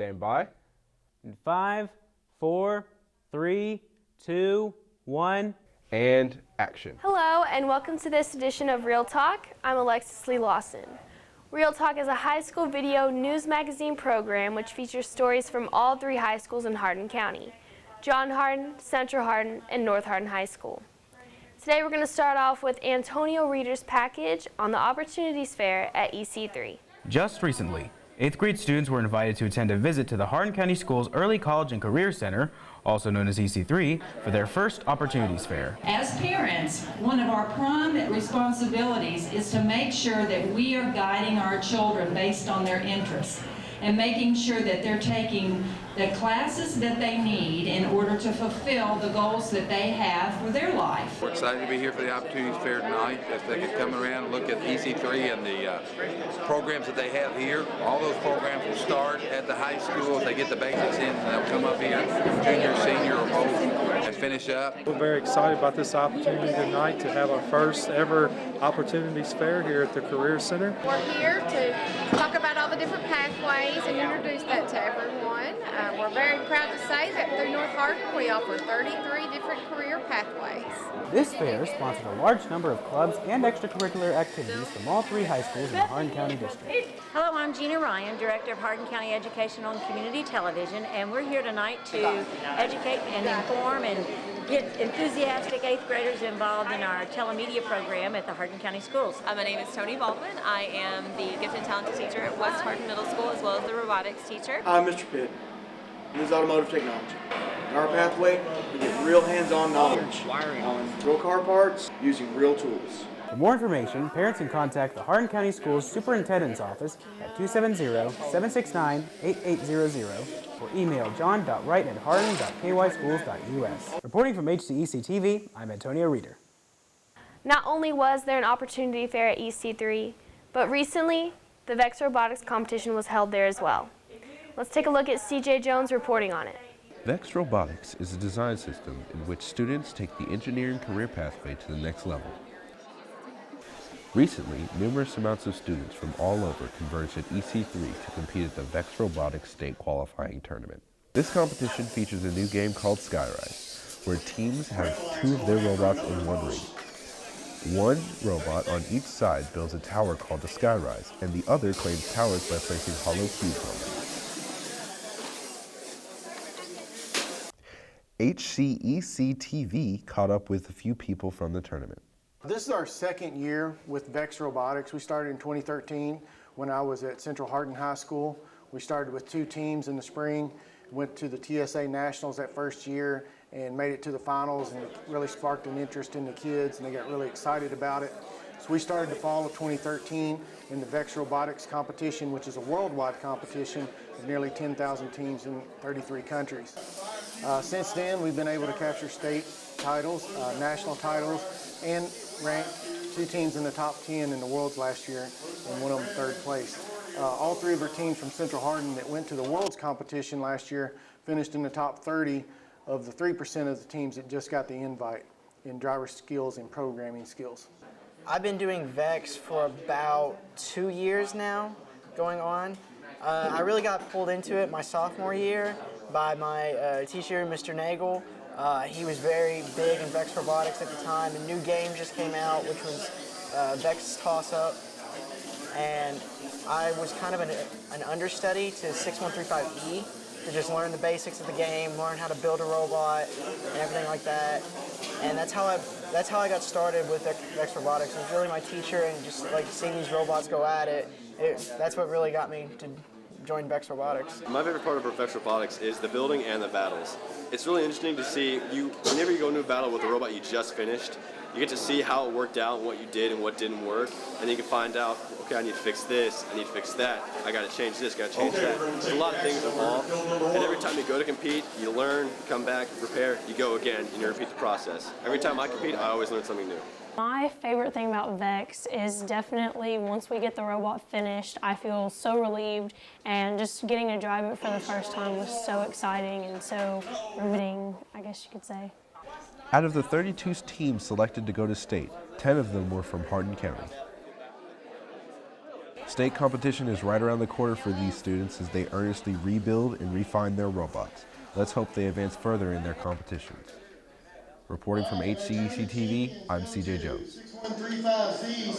stand by. In 5, 4, 3, 2, 1. And action. Hello, and welcome to this edition of Real Talk. I'm AlexisLee Lawson. Real Talk is a high school video news magazine program which features stories from all 3 high schools in Hardin County: John Hardin, Central Hardin, and North Hardin High School. Today we're going to start off with Antonio Reeder's package on the Opportunities Fair at EC3. Just recently, 8th grade students were invited to attend a visit to the Hardin County Schools Early College and Career Center, also known as EC3, for their first Opportunities Fair. As parents, one of our prime responsibilities is to make sure that we are guiding our children based on their interests and making sure that they're taking the classes that they need in order to fulfill the goals that they have for their life. We're excited to be here for the Opportunities Fair tonight. If they could come around and look at EC3 and the programs that they have here. All those programs will start at the high school. If they get the basics in, they'll come up here, junior, senior, or both, and finish up. We're very excited about this opportunity tonight to have our first ever Opportunities Fair here at the Career Center. We're here to talk about all the different pathways and introduce that to everyone. We're very proud to say that through North Hardin we offer 33 different career pathways. This fair sponsored a large number of clubs and extracurricular activities from all 3 high schools in the Hardin County District. Hello, I'm Gina Ryan, Director of Hardin County Education on Community Television, and we're here tonight to educate and inform and get enthusiastic 8th graders involved in our telemedia program at the Hardin County Schools. My name is Tony Baldwin. I am the Gifted and Talented teacher at West Hardin Middle School as well as the robotics teacher. I'm Mr. Pitt. This is automotive technology. In our pathway, we get real hands-on knowledge on real car parts using real tools. For more information, parents can contact the Hardin County Schools Superintendent's Office at 270-769-8800 or email john.wright@hardin.kyschools.us. Reporting from HCEC-TV, I'm Antonio Reeder. Not only was there an opportunity fair at EC3, but recently the VEX Robotics competition was held there as well. Let's take a look at CJ Jones reporting on it. VEX Robotics is a design system in which students take the engineering career pathway to the next level. Recently, numerous amounts of students from all over converged at EC3 to compete at the VEX Robotics State Qualifying Tournament. This competition features a new game called Skyrise, where teams have 2 of their robots in one ring. One robot on each side builds a tower called a Skyrise, and the other claims towers by placing hollow cubes on them. HCEC-TV caught up with a few people from the tournament. This is our 2nd year with VEX Robotics. We started in 2013 when I was at Central Hardin High School. We started with 2 teams in the spring, went to the TSA Nationals that first year and made it to the finals, and it really sparked an interest in the kids and they got really excited about it. So we started the fall of 2013 in the VEX Robotics competition, which is a worldwide competition of nearly 10,000 teams in 33 countries. Since then, we've been able to capture state titles, national titles, and ranked 2 teams in the top 10 in the worlds last year, and one of them 3rd place. All 3 of our teams from Central Hardin that went to the worlds competition last year finished in the top 30 of the 3% of the teams that just got the invite in driver skills and programming skills. I've been doing VEX for about 2 years now, going on. I really got pulled into it my sophomore year by my teacher, Mr. Nagel. He was very big in VEX Robotics at the time. A new game just came out, which was VEX Toss-Up. And I was kind of an understudy to 6135E to just learn the basics of the game, learn how to build a robot, and everything like that. And that's how I got started with VEX Robotics. It was really my teacher, and just like seeing these robots go at it, that's what really got me to join VEX Robotics. My favorite part of VEX Robotics is the building and the battles. It's really interesting to see whenever you go into a battle with a robot you just finished, you get to see how it worked out, what you did and what didn't work, and you can find out, okay, I need to fix this, I need to fix that, I got to change this, got to change that. There's a lot of things involved, and every time you go to compete, you learn, you come back, you prepare, you go again, and you repeat the process. Every time I compete, I always learn something new. My favorite thing about VEX is definitely once we get the robot finished, I feel so relieved, and just getting to drive it for the first time was so exciting and so riveting, I guess you could say. Out of the 32 teams selected to go to state, 10 of them were from Hardin County. State competition is right around the corner for these students as they earnestly rebuild and refine their robots. Let's hope they advance further in their competitions. Reporting from HCEC-TV, I'm CJ Jones. 6135Z,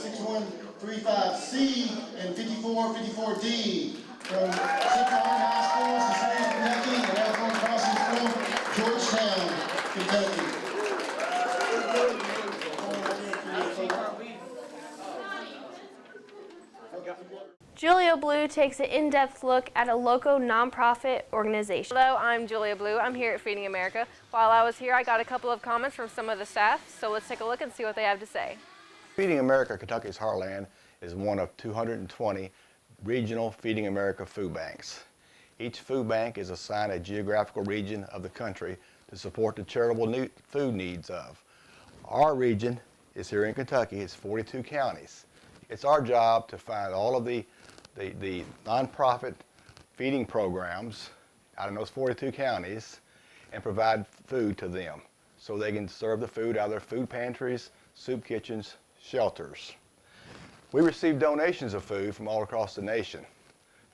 6135C, and 5454D from Central Hardin High School, Cincinnati, Kentucky, and Airport Crossing from Georgetown, Kentucky. Julia Blue takes an in-depth look at a local nonprofit organization. Hello, I'm Julia Blue. I'm here at Feeding America. While I was here, I got a couple of comments from some of the staff, so let's take a look and see what they have to say. Feeding America Kentucky's Heartland is one of 220 regional Feeding America food banks. Each food bank is assigned a geographical region of the country to support the charitable food needs of. Our region is here in Kentucky. It's 42 counties. It's our job to find all of the nonprofit feeding programs out in those 42 counties and provide food to them so they can serve the food out of their food pantries, soup kitchens, shelters. We receive donations of food from all across the nation,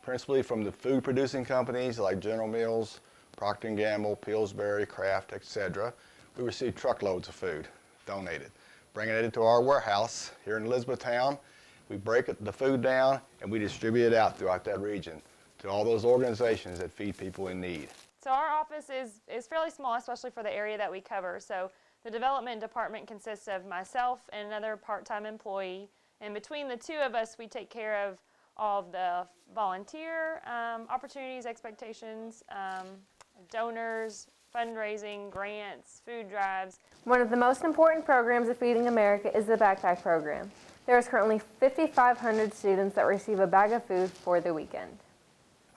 principally from the food producing companies like General Mills, Procter & Gamble, Pillsbury, Kraft, etc. We receive truckloads of food donated, bringing it into our warehouse here in Elizabethtown. We break the food down and we distribute it out throughout that region to all those organizations that feed people in need. So our office is fairly small, especially for the area that we cover. So the development department consists of myself and another part-time employee. And between the two of us, we take care of all of the volunteer opportunities, expectations, donors, fundraising, grants, food drives. One of the most important programs of Feeding America is the backpack program. There is currently 5,500 students that receive a bag of food for the weekend.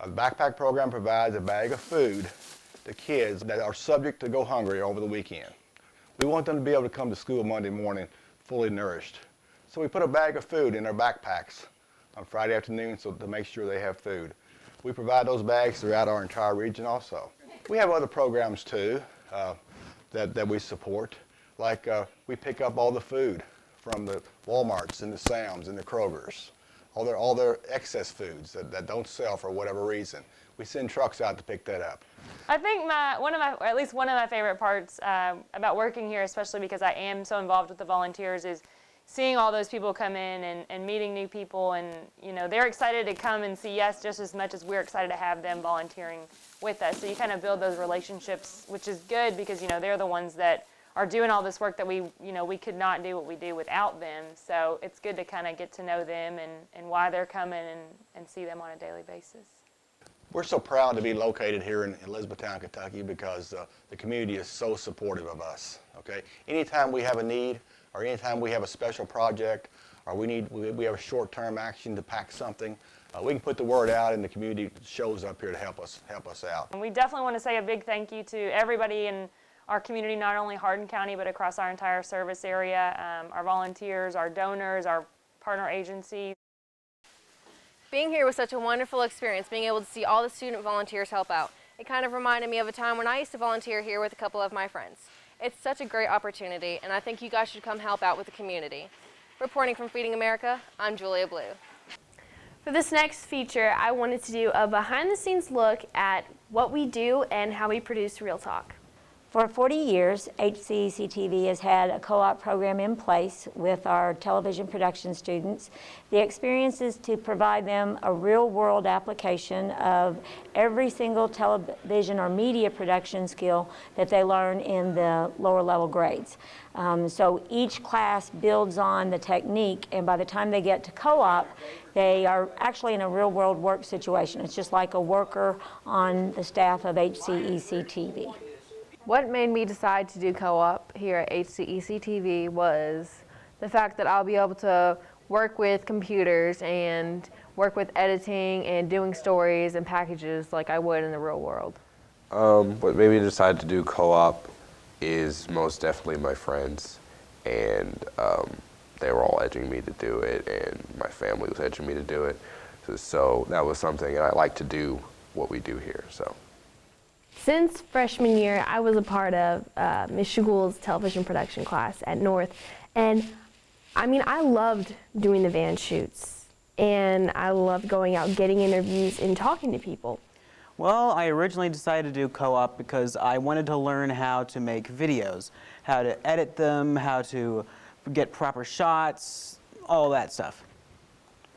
The backpack program provides a bag of food to kids that are subject to go hungry over the weekend. We want them to be able to come to school Monday morning fully nourished. So we put a bag of food in their backpacks on Friday afternoon so to make sure they have food. We provide those bags throughout our entire region also. We have other programs too that we support, like we pick up all the food from the Walmarts and the Sam's and the Krogers, all their excess foods that don't sell for whatever reason. We send trucks out to pick that up. I think at least one of my favorite parts about working here, especially because I am so involved with the volunteers, is seeing all those people come in and meeting new people, and they're excited to come and see us just as much as we're excited to have them volunteering with us. So you kind of build those relationships, which is good because they're the ones that are doing all this work that we could not do what we do without them. So it's good to kind of get to know them and why they're coming and see them on a daily basis. We're so proud to be located here in Elizabethtown, Kentucky, because the community is so supportive of us. Okay, anytime we have a need, or anytime we have a special project, or we have a short-term action to pack something, we can put the word out, and the community shows up here to help us out. And we definitely want to say a big thank you to everybody in our community, not only Hardin County, but across our entire service area, our volunteers, our donors, our partner agencies. Being here was such a wonderful experience, being able to see all the student volunteers help out. It kind of reminded me of a time when I used to volunteer here with a couple of my friends. It's such a great opportunity, and I think you guys should come help out with the community. Reporting from Feeding America, I'm Julia Blue. For this next feature, I wanted to do a behind-the-scenes look at what we do and how we produce Real Talk. For 40 years, HCEC-TV has had a co-op program in place with our television production students. The experience is to provide them a real-world application of every single television or media production skill that they learn in the lower level grades. So each class builds on the technique, and by the time they get to co-op, they are actually in a real-world work situation. It's just like a worker on the staff of HCEC-TV. What made me decide to do co-op here at HCEC-TV was the fact that I'll be able to work with computers and work with editing and doing stories and packages like I would in the real world. What made me decide to do co-op is most definitely my friends, and they were all edging me to do it, and my family was edging me to do it. So that was something, and I like to do what we do here. So. Since freshman year, I was a part of Ms. Schools' television production class at North, and I mean, I loved doing the van shoots and I love going out, getting interviews, and talking to people. Well, I originally decided to do co-op because I wanted to learn how to make videos, how to edit them, how to get proper shots, all that stuff.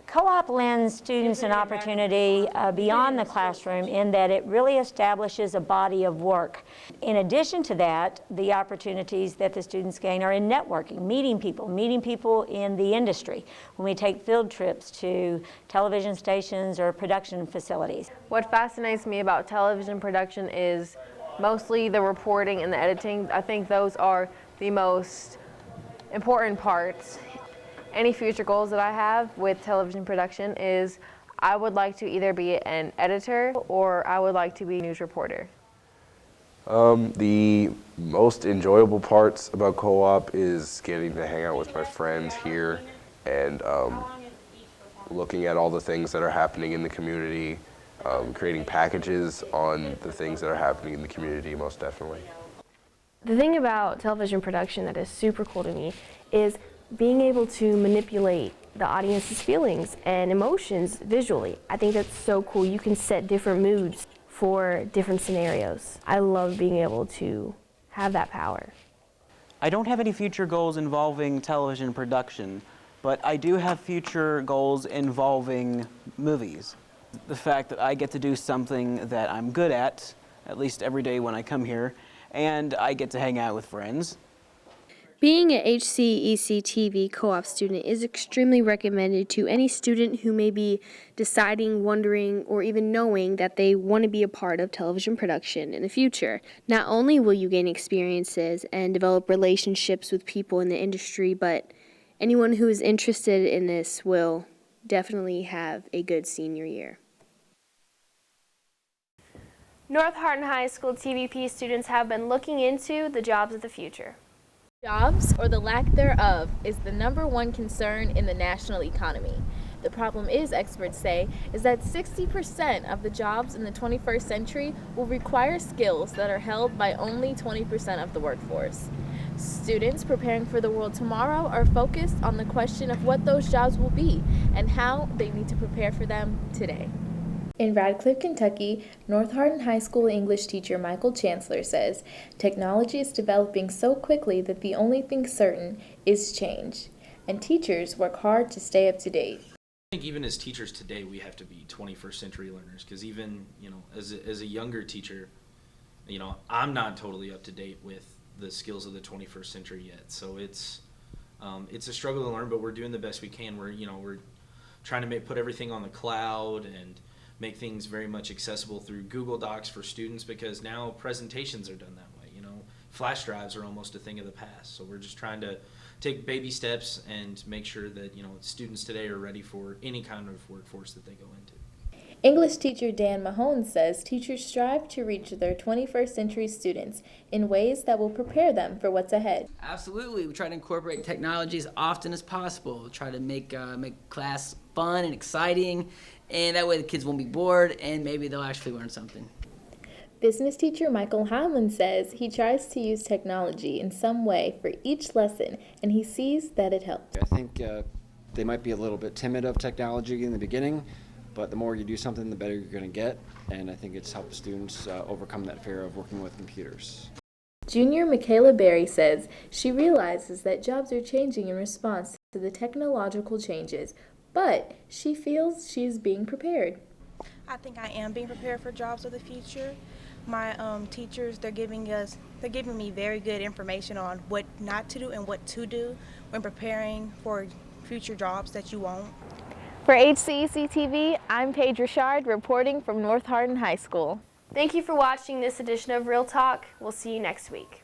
Co-op lends students an opportunity beyond the classroom in that it really establishes a body of work. In addition to that, the opportunities that the students gain are in networking, meeting people in the industry when we take field trips to television stations or production facilities. What fascinates me about television production is mostly the reporting and the editing. I think those are the most important parts. Any future goals that I have with television production is I would like to either be an editor or I would like to be a news reporter. The most enjoyable parts about co-op is getting to hang out with my friends here and looking at all the things that are happening in the community, creating packages on the things that are happening in the community, most definitely. The thing about television production that is super cool to me is being able to manipulate the audience's feelings and emotions visually. I think that's so cool. You can set different moods for different scenarios. I love being able to have that power. I don't have any future goals involving television production, but I do have future goals involving movies. The fact that I get to do something that I'm good at least every day when I come here, and I get to hang out with friends. Being an HCEC-TV co-op student is extremely recommended to any student who may be deciding, wondering, or even knowing that they want to be a part of television production in the future. Not only will you gain experiences and develop relationships with people in the industry, but anyone who is interested in this will definitely have a good senior year. North Hardin High School TVP students have been looking into the jobs of the future. Jobs, or the lack thereof, is the #1 concern in the national economy. The problem is, experts say, is that 60% of the jobs in the 21st century will require skills that are held by only 20% of the workforce. Students preparing for the world tomorrow are focused on the question of what those jobs will be and how they need to prepare for them today. In Radcliffe, Kentucky, North Hardin High School English teacher Michael Chancellor says, technology is developing so quickly that the only thing certain is change, and teachers work hard to stay up to date. I think even as teachers today, we have to be 21st century learners, because even, as a younger teacher, I'm not totally up to date with the skills of the 21st century yet. So it's a struggle to learn, but we're doing the best we can. We're trying to put everything on the cloud and make things very much accessible through Google Docs for students, because now presentations are done that way. Flash drives are almost a thing of the past. So we're just trying to take baby steps and make sure that students today are ready for any kind of workforce that they go into. English teacher Dan Mahone says teachers strive to reach their 21st century students in ways that will prepare them for what's ahead. Absolutely. We try to incorporate technology as often as possible. We try to make class fun and exciting, and that way the kids won't be bored and maybe they'll actually learn something. Business teacher Michael Hanlon says he tries to use technology in some way for each lesson, and he sees that it helps. I think they might be a little bit timid of technology in the beginning, but the more you do something, the better you're going to get, and I think it's helped students overcome that fear of working with computers. Junior Michaela Berry says she realizes that jobs are changing in response to the technological changes, but she feels she's being prepared. I think I am being prepared for jobs of the future. My teachers, they're giving me very good information on what not to do and what to do when preparing for future jobs that you want. For HCEC-TV, I'm Paige Richard reporting from North Hardin High School. Thank you for watching this edition of Real Talk. We'll see you next week.